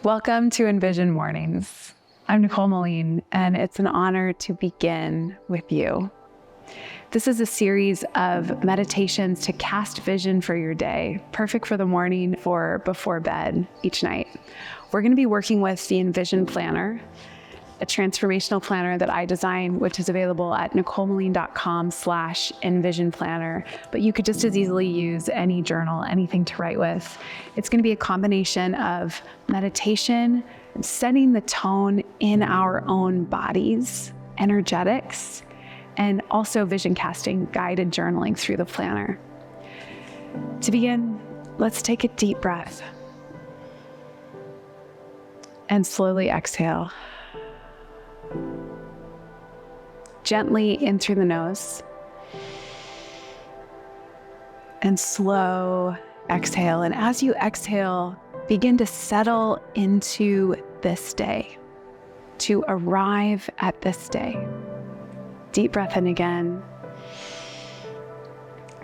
Welcome to Envision Mornings. I'm Nicole Meline, and it's an honor to begin with you. This is a series of meditations to cast vision for your day, perfect for the morning or before bed each night. We're going to be working with the Envision Planner, a transformational planner that I designed, which is available at nicolemeline.com/Envision Planner. But you could just as easily use any journal, anything to write with. It's going to be a combination of meditation, setting the tone in our own bodies, energetics, and also vision casting, guided journaling through the planner. To begin, let's take a deep breath and slowly exhale. Gently in through the nose and slow exhale. And as you exhale, begin to settle into this day, to arrive at this day. Deep breath in again.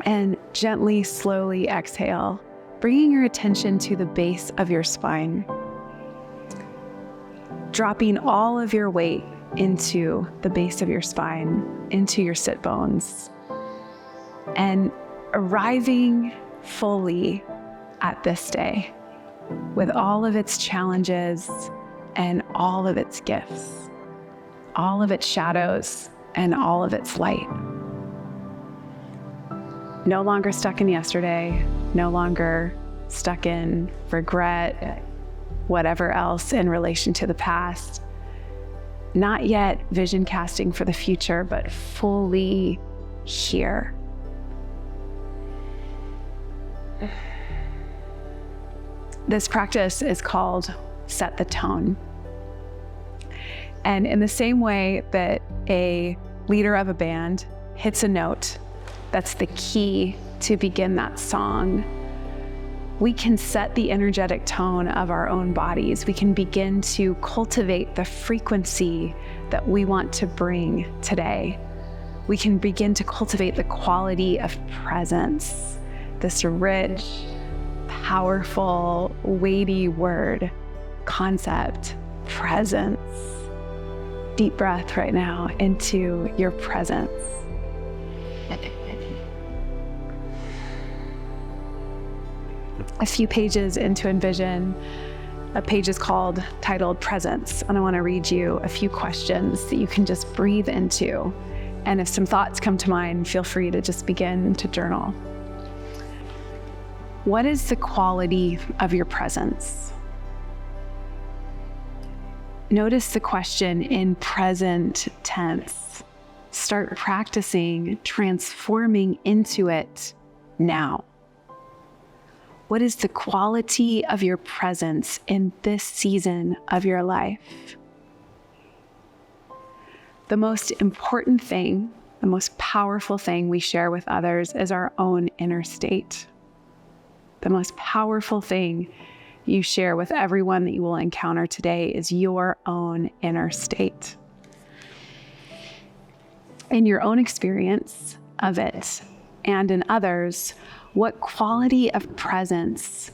And gently, slowly exhale, bringing your attention to the base of your spine, dropping all of your weight into the base of your spine, into your sit bones, and arriving fully at this day with all of its challenges and all of its gifts, all of its shadows and all of its light. No longer stuck in yesterday, no longer stuck in regret, whatever else in relation to the past. Not yet vision casting for the future, but fully here. This practice is called Set the Tone. And in the same way that a leader of a band hits a note, that's the key to begin that song, we can set the energetic tone of our own bodies. We can begin to cultivate the frequency that we want to bring today. We can begin to cultivate the quality of presence, this rich, powerful, weighty word, concept, presence. Deep breath right now into your presence. A few pages into Envision, a page is titled Presence, and I want to read you a few questions that you can just breathe into. And if some thoughts come to mind, feel free to just begin to journal. What is the quality of your presence? Notice the question in present tense. Start practicing transforming into it now. What is the quality of your presence in this season of your life? The most important thing, the most powerful thing we share with others is our own inner state. The most powerful thing you share with everyone that you will encounter today is your own inner state. In your own experience of it and in others, what quality of presence,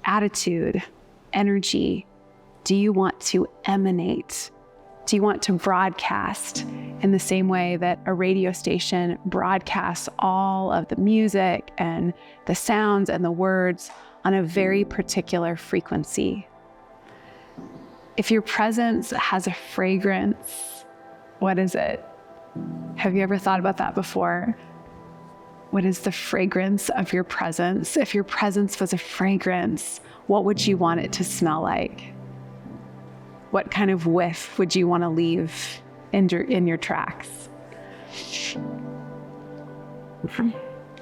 attitude, energy do you want to emanate? Do you want to broadcast in the same way that a radio station broadcasts all of the music and the sounds and the words on a very particular frequency? If your presence has a fragrance, what is it? Have you ever thought about that before? What is the fragrance of your presence? If your presence was a fragrance, what would you want it to smell like? What kind of whiff would you want to leave in your tracks?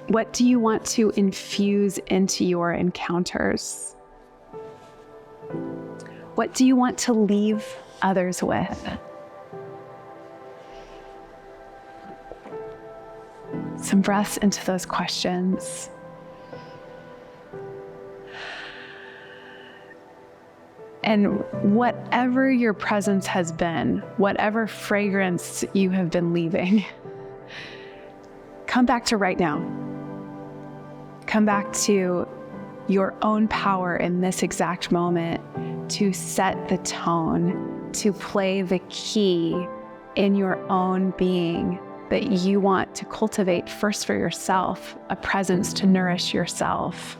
What do you want to infuse into your encounters? What do you want to leave others with? Some breaths into those questions. And whatever your presence has been, whatever fragrance you have been leaving, come back to right now. Come back to your own power in this exact moment to set the tone, to play the key in your own being that you want to cultivate first for yourself, a presence to nourish yourself,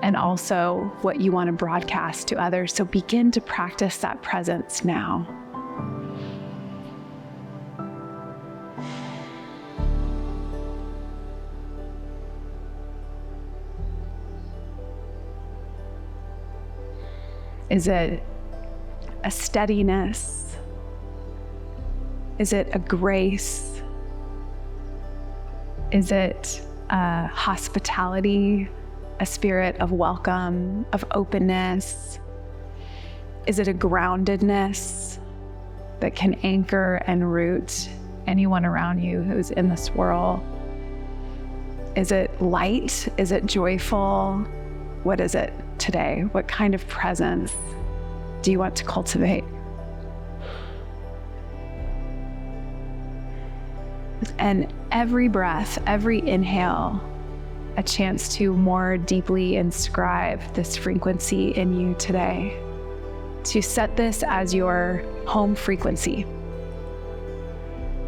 and also what you want to broadcast to others. So begin to practice that presence now. Is it a steadiness? Is it a grace? Is it a hospitality, a spirit of welcome, of openness? Is it a groundedness that can anchor and root anyone around you who's in this swirl? Is it light? Is it joyful? What is it today? What kind of presence do you want to cultivate? And every breath, every inhale, a chance to more deeply inscribe this frequency in you today, to set this as your home frequency.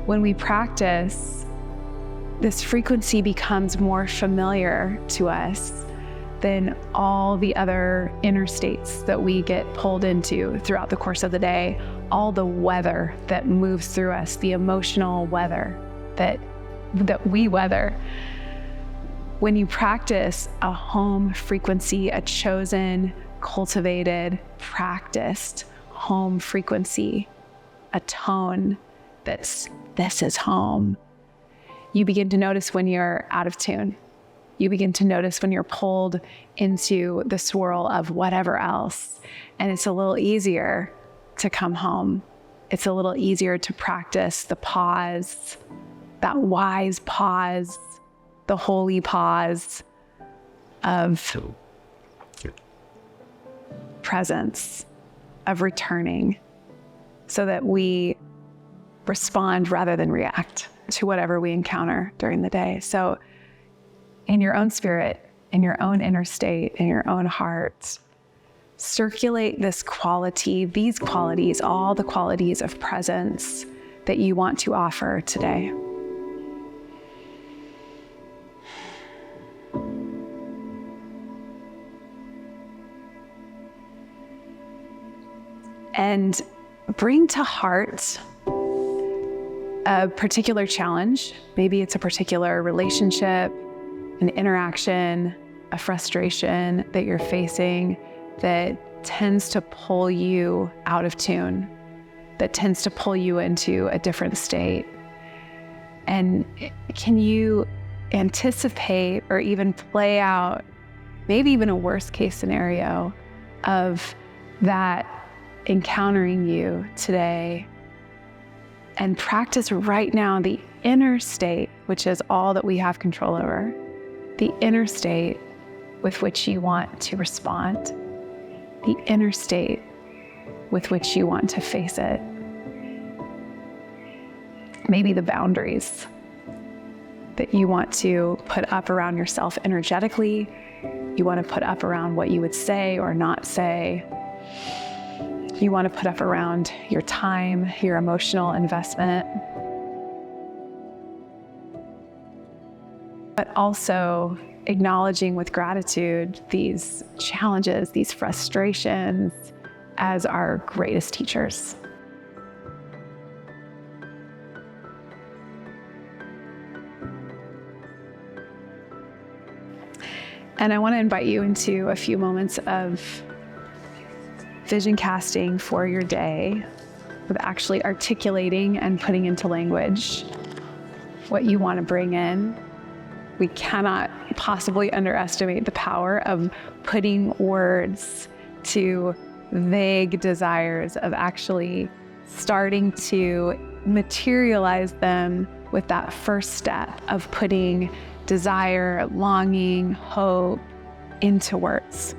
When we practice, this frequency becomes more familiar to us than all the other inner states that we get pulled into throughout the course of the day, all the weather that moves through us, the emotional weather that we weather. When you practice a home frequency, a chosen, cultivated, practiced home frequency, a tone that's, this is home, you begin to notice when you're out of tune. You begin to notice when you're pulled into the swirl of whatever else. And it's a little easier to come home. It's a little easier to practice the pause, that wise pause, the holy pause of presence, of returning, so that we respond rather than react to whatever we encounter during the day. So in your own spirit, in your own inner state, in your own heart, circulate this quality, these qualities, all the qualities of presence that you want to offer today. And bring to heart a particular challenge. Maybe it's a particular relationship, an interaction, a frustration that you're facing that tends to pull you out of tune, that tends to pull you into a different state. And can you anticipate or even play out maybe even a worst case scenario of that encountering you today, and practice right now the inner state, which is all that we have control over, the inner state with which you want to respond, the inner state with which you want to face it. Maybe the boundaries that you want to put up around yourself energetically, you want to put up around what you would say or not say. You want to put up around your time, your emotional investment, but also acknowledging with gratitude these challenges, these frustrations as our greatest teachers. And I want to invite you into a few moments of vision casting for your day, of actually articulating and putting into language what you want to bring in. We cannot possibly underestimate the power of putting words to vague desires, of actually starting to materialize them with that first step of putting desire, longing, hope into words.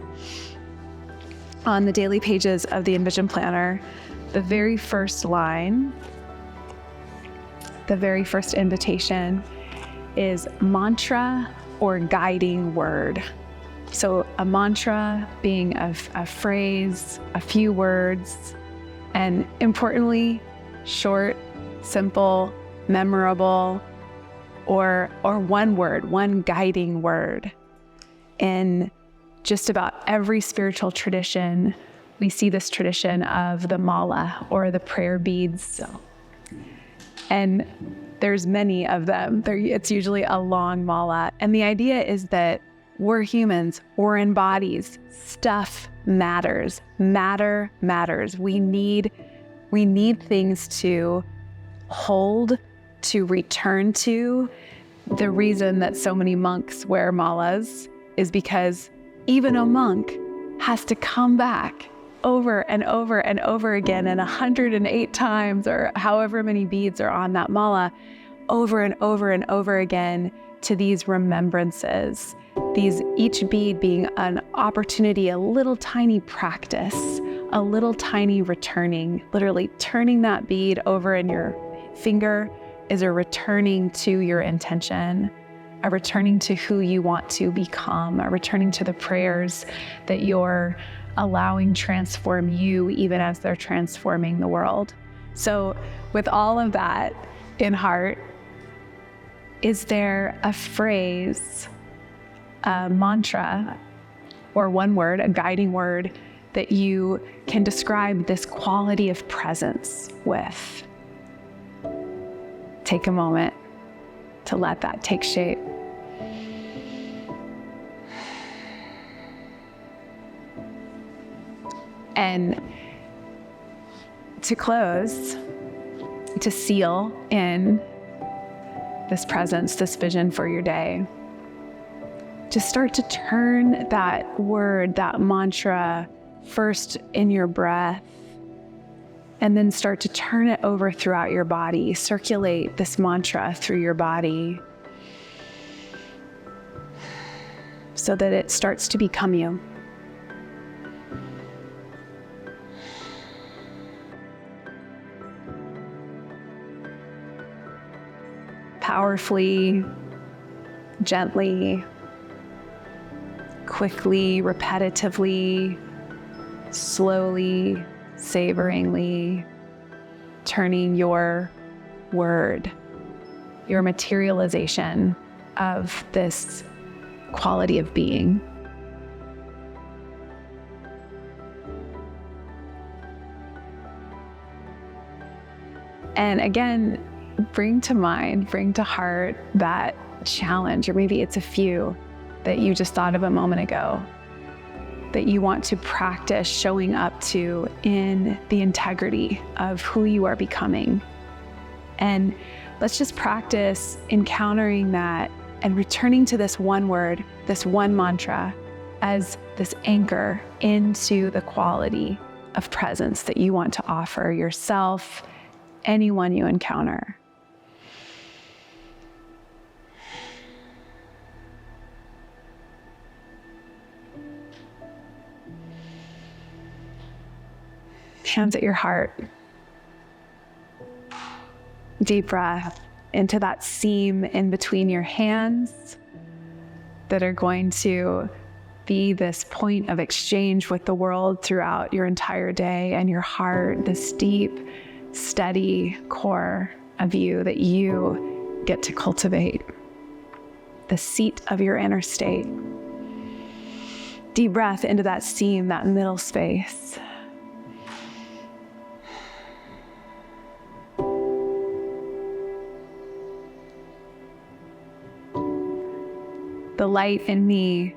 On the daily pages of the Envision Planner, the very first line, the very first invitation is mantra or guiding word. So a mantra being a phrase, a few words, and importantly, short, simple, memorable, or one word, one guiding word. In just about every spiritual tradition, we see this tradition of the mala, or the prayer beads. And there's many of them. It's usually a long mala. And the idea is that we're humans, we're in bodies. Stuff matters. Matter matters. We need things to hold, to return to. The reason that so many monks wear malas is because even a monk has to come back over and over and over again, and 108 times, or however many beads are on that mala, over and over and over again, to these remembrances. Each bead being an opportunity, a little tiny practice, a little tiny returning. Literally turning that bead over in your finger is a returning to your intention, a returning to who you want to become, a returning to the prayers that you're allowing transform you, even as they're transforming the world. So with all of that in heart, is there a phrase, a mantra, or one word, a guiding word that you can describe this quality of presence with? Take a moment to let that take shape. And to close, to seal in this presence, this vision for your day, just start to turn that word, that mantra, first in your breath, and then start to turn it over throughout your body. Circulate this mantra through your body so that it starts to become you. Powerfully, gently, quickly, repetitively, slowly, savoringly, turning your word, your materialization of this quality of being. And again, bring to mind, bring to heart that challenge, or maybe it's a few that you just thought of a moment ago, that you want to practice showing up to in the integrity of who you are becoming. And let's just practice encountering that and returning to this one word, this one mantra, as this anchor into the quality of presence that you want to offer yourself, anyone you encounter. Hands at your heart. Deep breath into that seam in between your hands that are going to be this point of exchange with the world throughout your entire day, and your heart, this deep, steady core of you that you get to cultivate, the seat of your inner state. Deep breath into that seam, that middle space. The light in me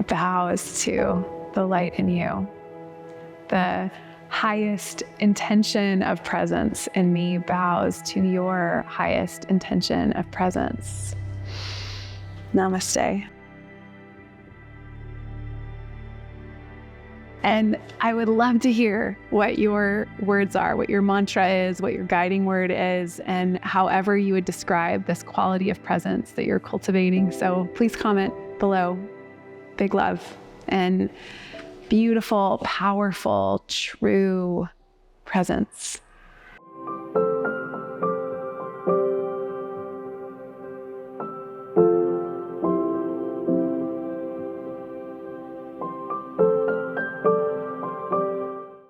bows to the light in you. The highest intention of presence in me bows to your highest intention of presence. Namaste. And I would love to hear what your words are, what your mantra is, what your guiding word is, and however you would describe this quality of presence that you're cultivating. So please comment below. Big love and beautiful, powerful, true presence.